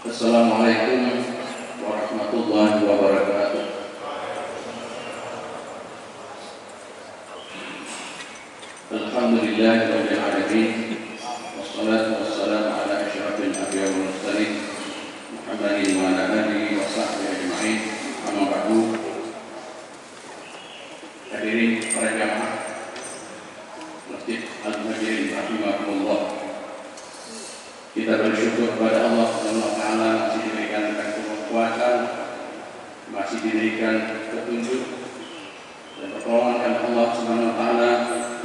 Assalamualaikum warahmatullahi wabarakatuh. Alhamdulillahirabbil alamin. Wassalatu wassalamu ala asyrafil anbiya'i wal mursalin Muhammadin wa ala alihi wa sahbihi ajma'in. Amma ba'du. Hadirin para jamaah Masjid Al-Muhajirin rahimakumullah. Kita bersyukur kepada Allah Subhanahu wa taala masih diberikan kekuatan, masih diberikan petunjuk dan pertolongan Allah Subhanahu wa taala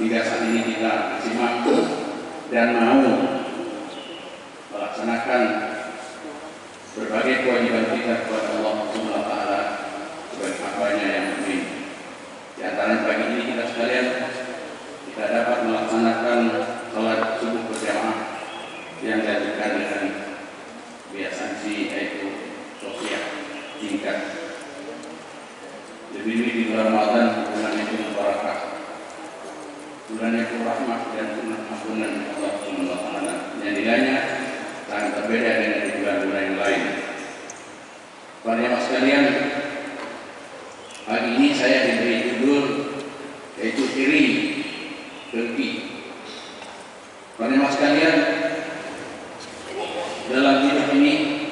hingga saat ini kita masih mampu dan mau melaksanakan berbagai kewajiban kita kepada Allah Subhanahu wa taala sebagai hamba-Nya yang mukmin. Di antara pagi ini kita sekalian kita dapat melaksanakan salat subuh berjamaah yang dilakukan dengan biasanya yaitu sosial tingkat. Lebih-lebih di bulan Ramadan, bulan yang penuh barakah, bulan yang penuh rahmat dan penuh ampunan Allah Subhanahu wa taala. Yang nilainya sangat berbeda dengan di bulan-bulan yang lain. Para jemaah sekalian, pagi ini saya diberi judul yaitu iri dengki. Para jemaah sekalian, dalam hidup ini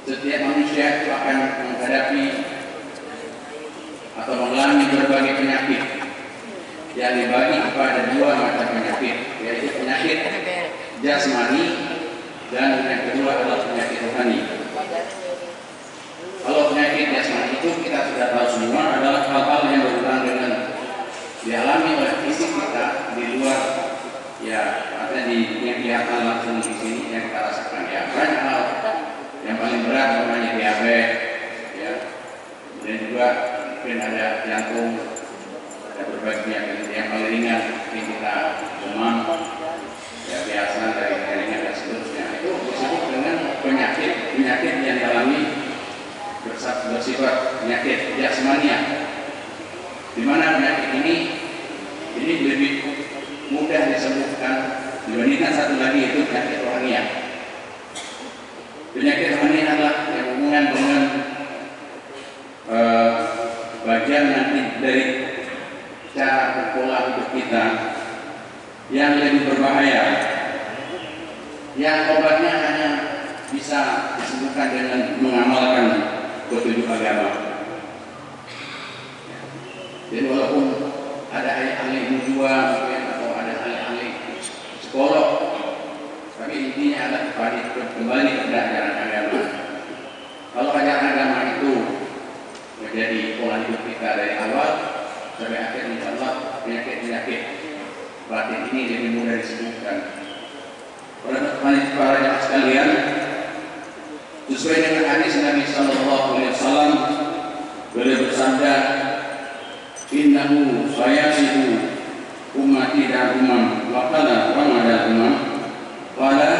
setiap manusia itu akan menghadapi atau mengalami berbagai penyakit yang dibagi kepada dua macam penyakit, yaitu penyakit jasmani dan yang kedua adalah penyakit rohani. Kalau penyakit jasmani itu kita sudah tahu semua adalah hal-hal yang berhubungan dengan dialami oleh fisik kita di luar, ya artinya yang kelihatan langsung di sini yang kita rasakan. Ya banyak hal yang paling berat namanya diabetes, ya kemudian juga mungkin ada jantung, ada berbagai penyakit. Yang paling ringan yang kita demam, ya biasa dari ringan dan seterusnya. Itu disebut dengan penyakit yang dialami bersifat penyakit jasmania. Di mana penyakit ini lebih mudah disembuhkan dibandingkan satu lagi yaitu penyakit rohania. Penyakit rohani adalah yang hubungan dengan bagian nanti dari cara pola hidup kita yang lebih berbahaya, yang obatnya hanya bisa disembuhkan dengan mengamalkan petunjuk agama. Jadi walaupun ada ahli nujua atau ada ahli psikolog, tapi intinya adalah kembali kepada ajaran agama. Kalau ajaran agama itu menjadi pola hidup kita dari awal sampai akhir, insyaallah penyakit batin ini lebih mudah disembuhkan. Para jemaah sekalian, sesuai dengan hadis Nabi Sallallahu Alaihi Wasallam, beliau bersabda, "Innahu sayasidu ummati dan umam waqala ramada umam wala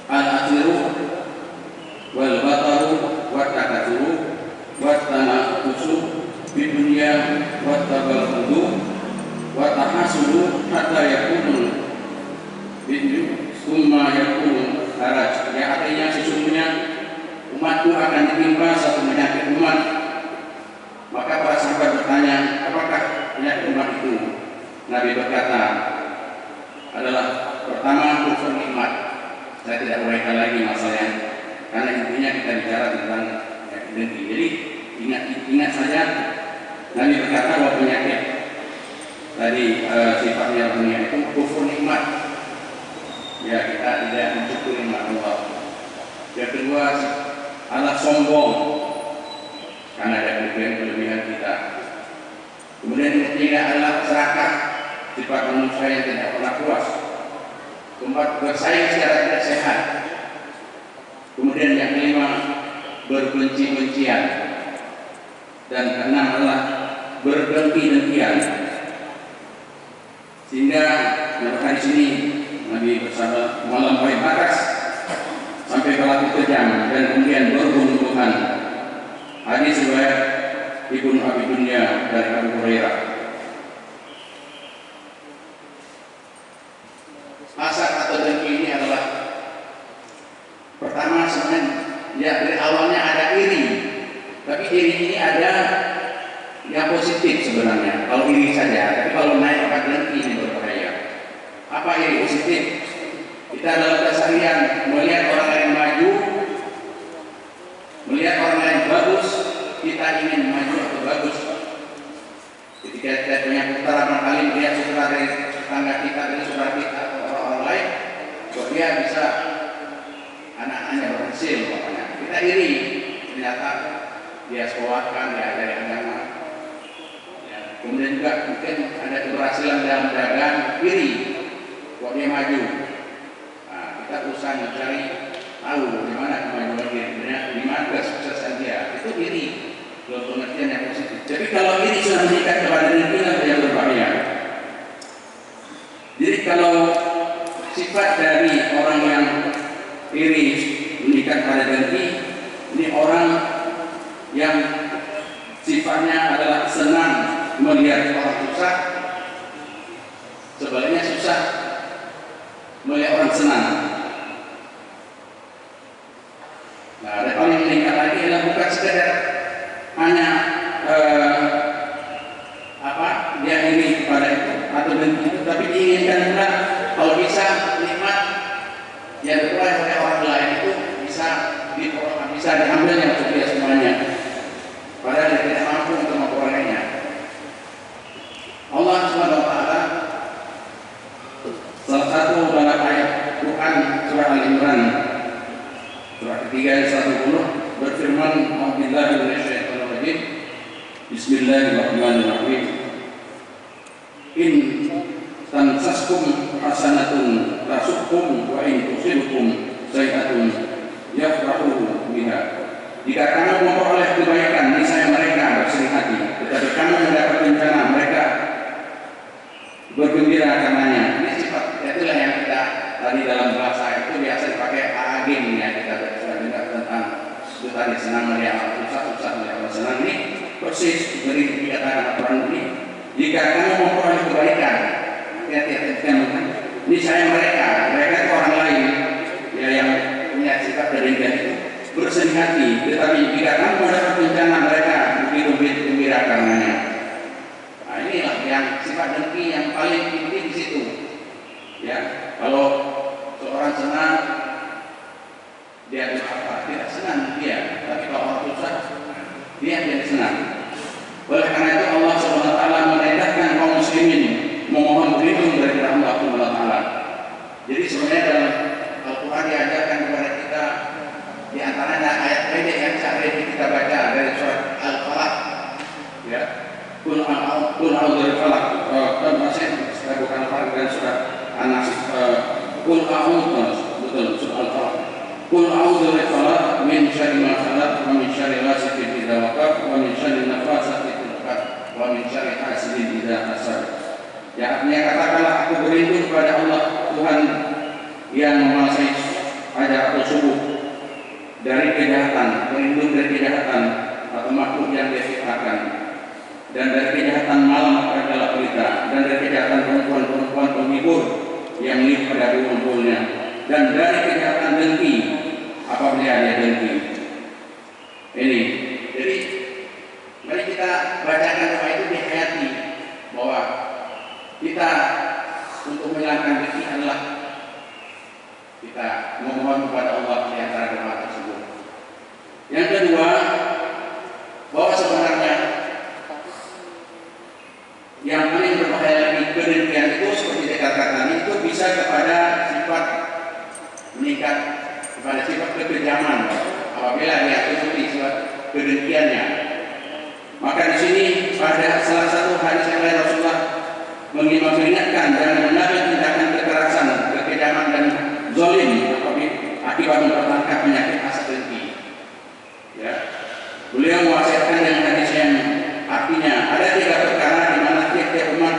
al-akhiru wal bataru wa takaturu wa tanakusu di dunia wa tabahudu wa tahasudu hatta yakunul bidyu summa yakunul haraj." Ya, artinya sesungguhnya umatku akan ditimpa satu penyakit umat. Maka para sahabat bertanya, apakah penyakit umat itu? Nabi berkata, adalah pertama kufur nikmat. Saya tidak uraikan lagi masalahnya, karena intinya kita bicara tentang penyakit dengki. Jadi ingat saja, Nabi berkata bahwa penyakit tadi sifatnya dunia itu kufur nikmat. Ya, kita tidak mensyukuri nikmat Allah. Yang kedua adalah sombong, karena ada kelebihan kita. Kemudian yang ketiga adalah serakah, sifat manusia yang tidak pernah puas. Keempat, bersaing secara tidak sehat. Kemudian yang kelima, berbenci-bencian. Dan keenam adalah berdengki-dengkian. Sehingga dalam hadis ini Nabi bersabda melampaui batas sampai berlaku kejam dan kemudian berbunuh-bunuhan. Hadis riwayat Ibnu Abi Dunya dari Abu Hurairah. Hasad atau dengki ini adalah Ya, dari awalnya ada iri, tapi iri ini ada yang positif sebenarnya. Kalau iri saja, tapi kalau naik akan dengki ini berbahaya. Apa iri positif? Kita dalam keseharian melihat orang lain maju, melihat orang lain bagus, kita ingin maju atau bagus. Ketika kita punya putaran kali melihat saudara dari tetangga kita, dari saudara kita atau orang lain, bahwa dia bisa anak-anaknya berhasil, pokoknya kita iri. Ternyata dia sekolahkan, dia dari agama. Ya. Kemudian juga mungkin ada keberhasilan dalam dagang, iri, bahwa dia maju. Nah, kita berusaha mencari tahu bagaimana kemajuan dia, di mana kesuksesan dia. Itu iri, dalam pengertian yang positif. Jadi kalau iri sudah meningkat kepada diri yang berbahaya. Jadi kalau sifat dari orang yang iri meningkat pada dengki, ini orang yang sifatnya adalah senang melihat orang susah, sebaliknya susah melihat orang senang. Nah, ada orang yang meningkat lagi adalah bukan sekedar hanya dia iri kepada itu atau dengki itu, tapi diinginkan pula kalau bisa nikmat yang diperoleh oleh orang lain itu bisa diambilnya untuk dia semuanya, padahal dia tidak mampu untuk memperolehnya. Allah Subhanahu wa Ta'ala salah satu dalam ayat Quran surah Al-Imran surah ketiga ayat 110 berfirman, "A'udzubillahi minasyaitonir rajim. Bismillahirrahmanirrahim. In tansaskum hasanatun tasukkum wa in tusibkum sayi'atun yafrahu biha." Jika kamu memperoleh kebaikan, niscaya mereka bersedih hati. Tetapi kamu mendapat bencana, mereka bergembira karenanya. Ini sifat, itulah yang kita tadi dalam bahasa itu biasa dipakai agim ya, kita sudah dengar tentang itu tadi, senang melihat orang susah melihat orang senang. Ini persis dari dikatakan Al-Quran ini. Jika kamu memperoleh kebaikan, ini saya mereka itu orang lain ya, yang punya sifat kedengkian itu bersedih hati. Tetapi jika kamu mendapat bencana, mereka begitu gembira karenanya. Nah, inilah yang sifat dengki yang paling inti di situ. Ya, kalau seorang senang, dia tidak senang dia, tapi kalau orang susah, dia tidak senang. Oleh karena itu Allah Subhanahu wa Ta'ala merendahkan kaum muslimin, memohon berlindung dari Allah Subhanahu wa Ta'ala. Jadi sebenarnya dalam Al-Quran diajarkan kepada kita di antaranya ayat pendek yang saat ini kita baca dari surat Al-Falaq. Ya, Qul a'udzu birabbil falaq. Dan masih bukan Al-Falaq dan surat An-Nas. Qul a'udzu, betul, surat Al-Falaq. Qul a'udzu birabbil falaq min syarri ma khalaq wa min syarri ghasiqin idza waqab wa min syarri nafatsati fil 'uqad wa min syarri hasidin idza hasad. Ya, artinya katakanlah aku berlindung kepada Allah Tuhan yang menguasai fajar atau subuh dari kejahatan, berlindung dari kejahatan atau makhluk yang dia ciptakan, dan dari kejahatan malam pada berita, dan dari kejahatan perempuan-perempuan penghibur yang lihat pada kumpulnya, dan dari kejahatan dengki apabila dia dengki. Ini, jadi mari kita bacakan doa itu dihayati, bahwa kita untuk menghilangkan dengki adalah kita memohon kepada Allah di antara doa tersebut. Yang kedua, bahwa sebenarnya yang paling berbahaya lagi kedengkian itu seperti dikatakan itu bisa kepada sifat meningkat, kepada sifat kekejaman apabila dia turuti sifat kedengkiannya. Maka di sini pada salah satu hadis yang lain Rasulullah mengingatkan dan mengenai tindakan kekerasan, kekejaman dan zalim akibat mempertahankan penyakit hasad dengki. Ya, beliau mewasiatkan dengan hadis yang artinya ada 3 perkara di mana tiap-tiap umat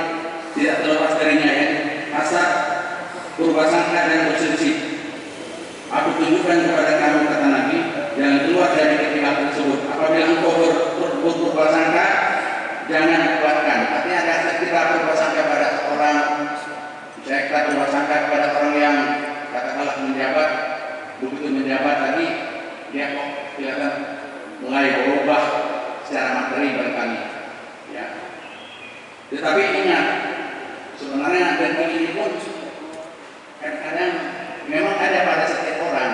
tidak terlepas darinya, yaitu hasad, purbasangka dan berselisih. Aku tunjukkan kepada kamu, kata Nabi, jangan keluar dari ketiga tersebut. Apabila engkau berpurbasangka, jangan kuatkan. Artinya ada kita bersangka pada orang, saya kita bersangka kepada orang yang katakanlah menjabat, begitu menjabat tadi dia kok materi barangkali, ya. Tetapi ingat, sebenarnya dengki ini pun kadang-kadang memang ada pada setiap orang,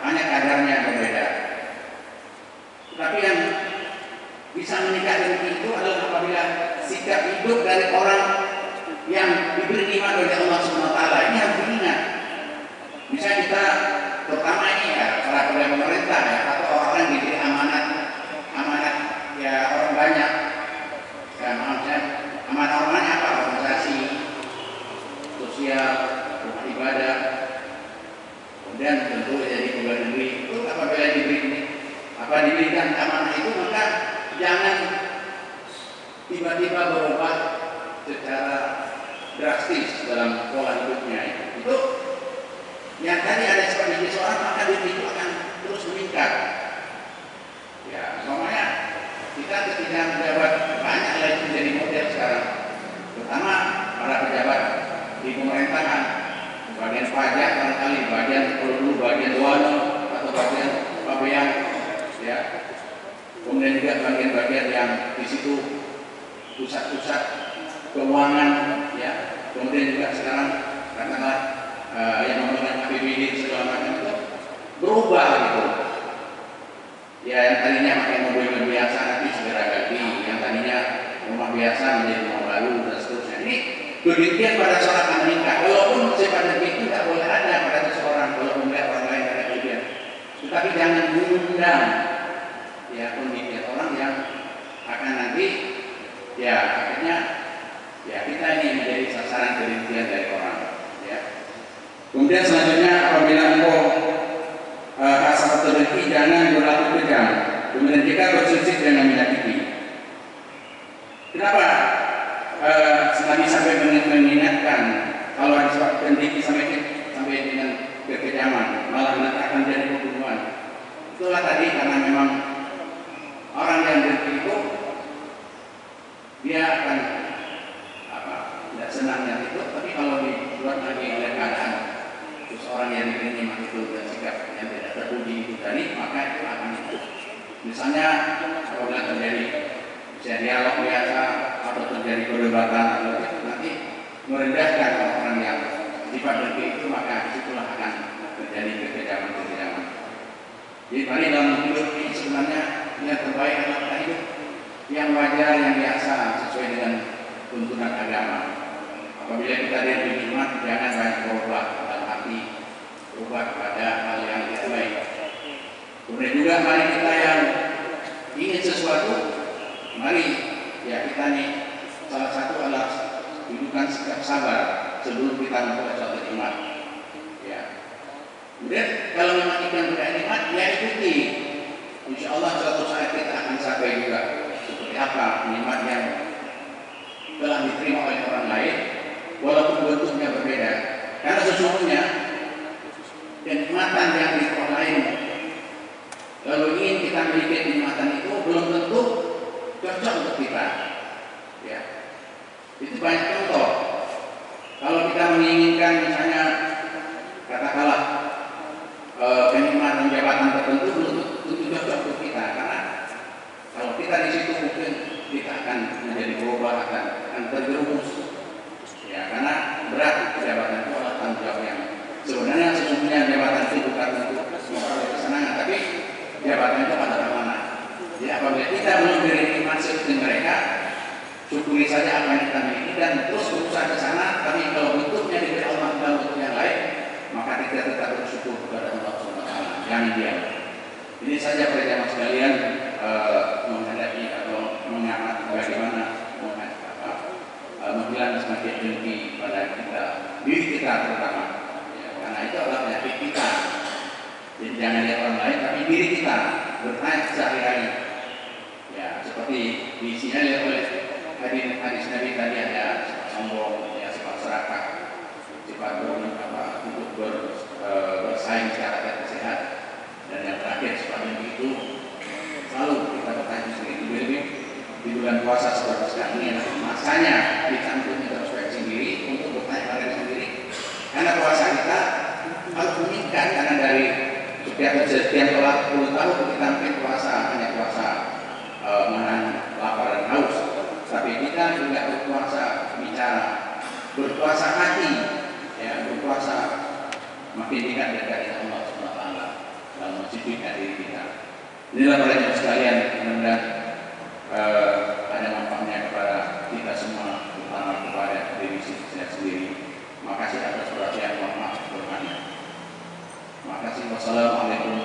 hanya kadarnya yang berbeda. Tapi yang bisa menikah dengki itu adalah apabila sikap hidup dari orang yang diberi nikmat oleh Allah SWT. Ini harus diingat. Misalnya kita, terutama ini ya, para pegawai pemerintah ya, atau orang yang diberi amanat ya orang banyak. Ya, maksudnya amanat orang banyak apa? Organisasi sosial, rumah ibadah, kemudian tentu jadi pegawai negeri. Itu apabila diberikan amanah itu, maka jangan tiba-tiba berubah secara drastis dalam pola hidupnya. Itu yang tadi ada seperti seorang, maka itu akan terus meningkat. Ya, semuanya kita ketika menjabat banyak lagi menjadi model sekarang, terutama para pejabat di pemerintahan, bagian pajak barangkali, bagian perlu, bagian duana atau bagian pabean, ya. Kemudian juga bagian-bagian yang di situ pusat-pusat keuangan, ya. Kemudian juga sekarang katakanlah yang memegang APBD segala macam itu berubah gitu. Ya, yang tadinya pakai mobil biasa nanti segera ganti, yang tadinya rumah biasa menjadi rumah baru dan seterusnya. Ini demikian pada seorang akan menikah. Walaupun sifat itu tidak boleh ada pada seseorang, walaupun melihat orang lain ada kelebihan. Tetapi jangan mengundang ya kondisi orang yang akan nanti ya akhirnya ya kita ini menjadi sasaran kebencian dari orang, ya. Kemudian selanjutnya, apabila engkau rasa terdengki, jangan berlaku kejam. Kemudian jika bersuci, jangan menyakiti. Kenapa Nabi sampai mengingatkan kalau ada sebab terdengki sampai dengan kekejaman, malah nanti akan jadi pembunuhan? Itulah tadi, karena memang orang yang dengki itu dia akan tidak senangnya itu, tapi kalau dibuat lagi oleh keadaan terus orang yang diberi nikmat itu dan sikap yang tidak terpuji itu tadi, maka itu akan itu. Misalnya apabila terjadi dialog biasa atau terjadi perdebatan atau nanti merendahkan orang yang sifat dengki itu, maka disitulah akan terjadi kekejaman. Jadi mari dalam hidup ini sebenarnya yang terbaik adalah hidup yang wajar, yang biasa sesuai dengan tuntunan agama. Apabila kita diberi nikmat, jangan banyak berubah dalam hati, berubah kepada hal yang tidak baik. Kemudian juga mari kita yang ingin sesuatu, mari ya kita nih salah satu adalah tunjukkan sikap sabar sebelum kita memperoleh suatu nikmat. Ya. Kemudian kalau memang kita tidak nikmat, ya ikuti. Insya Allah suatu saat kita akan sampai juga seperti apa nikmat yang telah diterima oleh orang lain, walaupun bentuknya berbeda. Karena sesungguhnya kenikmatan yang diterima orang lain, lalu ingin kita memiliki kenikmatan itu, belum tentu cocok untuk kita. Ya, itu banyak contoh. Kalau kita menginginkan misalnya katakanlah kenikmatan jabatan tertentu, belum tentu cocok untuk kita. Karena kalau kita di situ mungkin kita akan menjadi berubah, akan terjerumus. Ya, karena berat jabatan itu adalah tanggung jawab yang sesungguhnya jabatan itu bukan untuk memperoleh kesenangan, tapi jabatan itu adalah amanah. Jadi apabila kita belum beri nikmat seperti mereka, syukuri saja apa yang kita miliki dan terus berusaha ke sana. Tapi kalau bentuknya diberi Allah dalam bentuk yang lain, maka kita tetap bersyukur kepada Allah SWT. Jangan diam. Ini saja para jamaah sekalian menghadapi atau mengamati bagaimana menghilangkan semakin dengki pada diri kita terutama. Ya, karena itu adalah penyakit kita. Jadi jangan lihat orang lain, tapi diri kita bertanya sehari-hari. Ya, seperti diisinya lihat oleh hadis Nabi tadi, ada sifat sombong, ya, sifat serakah, sifat untuk bersaing secara sehat, dan yang terakhir sifat itu selalu kita bertanya sendiri. Di bulan puasa seperti sekarang ini masanya kita untuk introspeksi diri, untuk bertanya pada diri sendiri, karena puasa kita harus meningkat. Karena dari setiap 10 tahun kita mungkin puasa hanya puasa menahan berpuasa hati, ya, berpuasa makin dekat dengan Allah SWT dan mensucikan diri kita. Inilah para jemaah sekalian, mudah-mudahan ada manfaatnya kepada kita semua, terutama kepada diri saya sendiri. Makasih atas perhatian, mohon maaf. Terima kasih. Wassalamualaikum